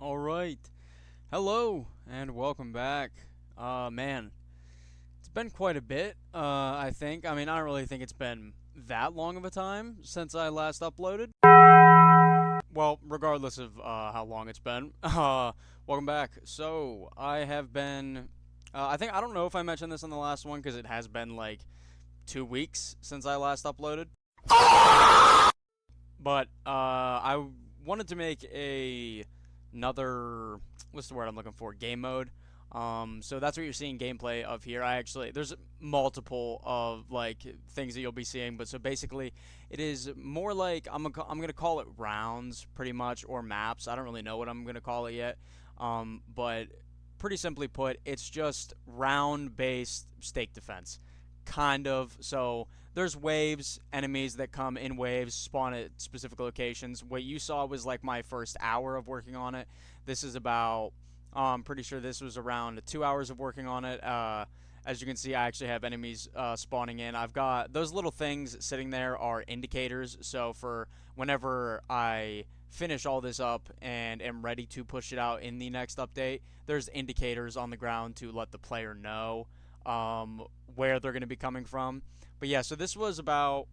All right. Hello and welcome back. Man, it's been quite a bit. I think. I mean, I don't really think it's been that long of a time since I last uploaded. Well, regardless of how long it's been, welcome back. So I have been. I don't know if I mentioned this in the last one because it has been like 2 weeks since I last uploaded. But I wanted to make another, what's the word I'm looking for? Game mode. So that's what you're seeing gameplay of here. There's multiple of like things that you'll be seeing, but so basically it is more like I'm gonna call it rounds pretty much, or maps. I don't really know what I'm gonna call it yet. But pretty simply put, it's just round based stake defense, kind of. So there's waves, enemies that come in waves, spawn at specific locations. What you saw was like my first hour of working on it. This is about, I'm pretty sure this was around 2 hours of working on it. As you can see, I actually have enemies spawning in. I've got those little things sitting there are indicators. So for whenever I finish all this up and am ready to push it out in the next update, there's indicators on the ground to let the player know where they're going to be coming from. But yeah, so this was about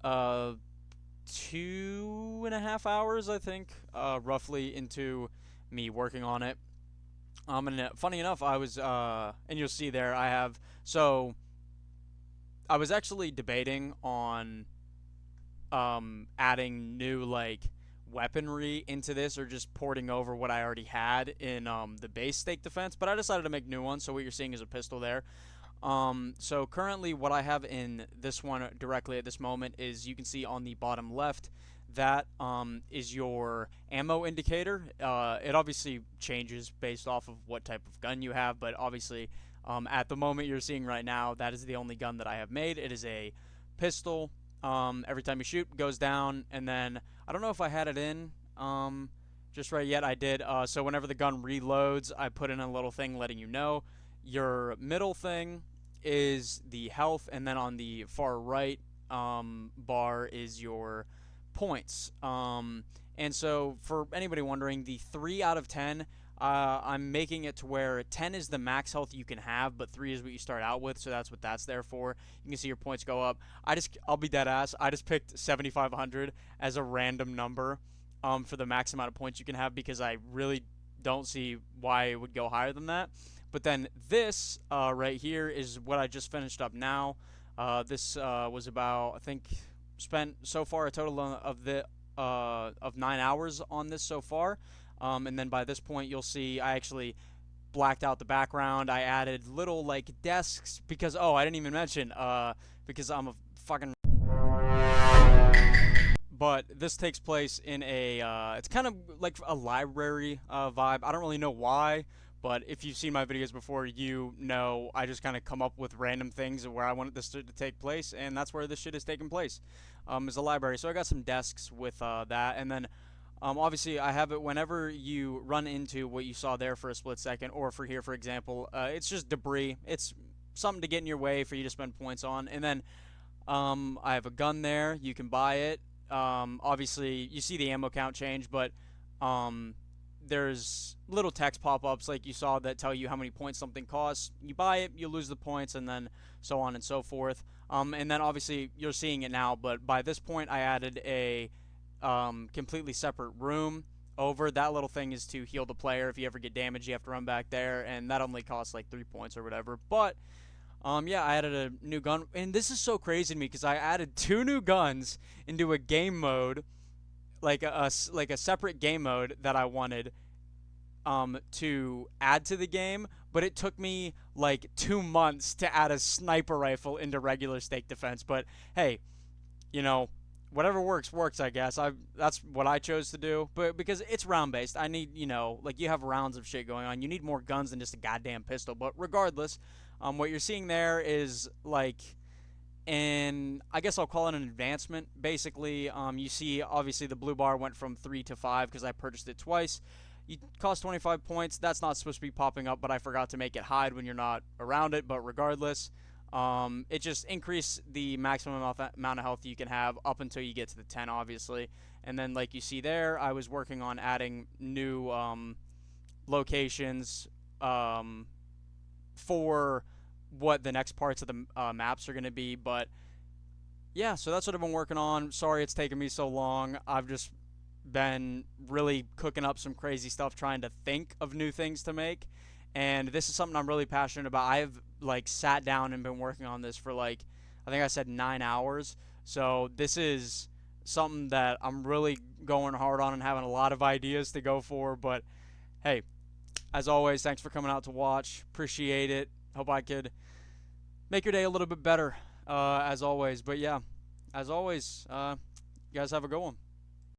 2.5 hours, I think, roughly into me working on it. And funny enough, and you'll see there, so I was actually debating on adding new like weaponry into this, or just porting over what I already had in the base stake defense. But I decided to make new ones. So what you're seeing is a pistol there. So currently what I have in this one directly at this moment is, you can see on the bottom left, that is your ammo indicator. It obviously changes based off of what type of gun you have, but obviously at the moment you're seeing right now, that is the only gun that I have made. It is a pistol. Every time you shoot, it goes down, and then I don't know if I had it in just right yet. I did. So whenever the gun reloads, I put in a little thing letting you know. Your middle thing is the health, and then on the far right bar is your points. And so for anybody wondering, the 3 out of 10, I'm making it to where 10 is the max health you can have, but 3 is what you start out with, so that's what that's there for. You can see your points go up. I'll be dead ass. I just picked 7,500 as a random number for the max amount of points you can have, because I really don't see why it would go higher than that. But then this right here is what I just finished up now. This was about, I think, spent so far a total of 9 hours on this so far. And then by this point, you'll see I actually blacked out the background. I added little like desks because, oh, I didn't even mention, because I'm a fucking. But this takes place in it's kind of like a library vibe. I don't really know why, but if you've seen my videos before, you know I just kind of come up with random things where I wanted this to take place, and that's where this shit is taking place, is a library. So I got some desks with that, and then obviously I have it whenever you run into what you saw there for a split second, or for here, for example, it's just debris. It's something to get in your way for you to spend points on. And then I have a gun there. You can buy it. Obviously, you see the ammo count change, but there's little text pop-ups like you saw that tell you how many points something costs. You buy it, you lose the points, and then so on and so forth. And then obviously you're seeing it now, but by this point I added a completely separate room over. That little thing is to heal the player. If you ever get damaged, you have to run back there, and that only costs like 3 points or whatever. But yeah, I added a new gun, and this is so crazy to me because I added 2 new guns into a game mode, like a separate game mode that I wanted to add to the game, but it took me like 2 months to add a sniper rifle into regular stake defense. But hey, you know, whatever works, I guess. That's what I chose to do. But because it's round based, I need, like, you have rounds of shit going on. You need more guns than just a goddamn pistol. But regardless, what you're seeing there is like, and I guess I'll call it an advancement. Basically, you see obviously the blue bar went from 3 to 5 because I purchased it twice. You cost 25 points. That's not supposed to be popping up, but I forgot to make it hide when you're not around it. But regardless, It just increased the maximum amount of health you can have up until you get to the 10, obviously. And then, like you see there, I was working on adding new locations um, for what the next parts of the maps are going to be. But yeah, so that's what I've been working on. Sorry it's taken me so long. I've just been really cooking up some crazy stuff trying to think of new things to make. And this is something I'm really passionate about. I've like sat down and been working on this for like I think I said 9 hours. So this is something that I'm really going hard on and having a lot of ideas to go for, but hey, as always, thanks for coming out to watch. Appreciate it. Hope I could make your day a little bit better, as always. But yeah, as always, you guys have a good one.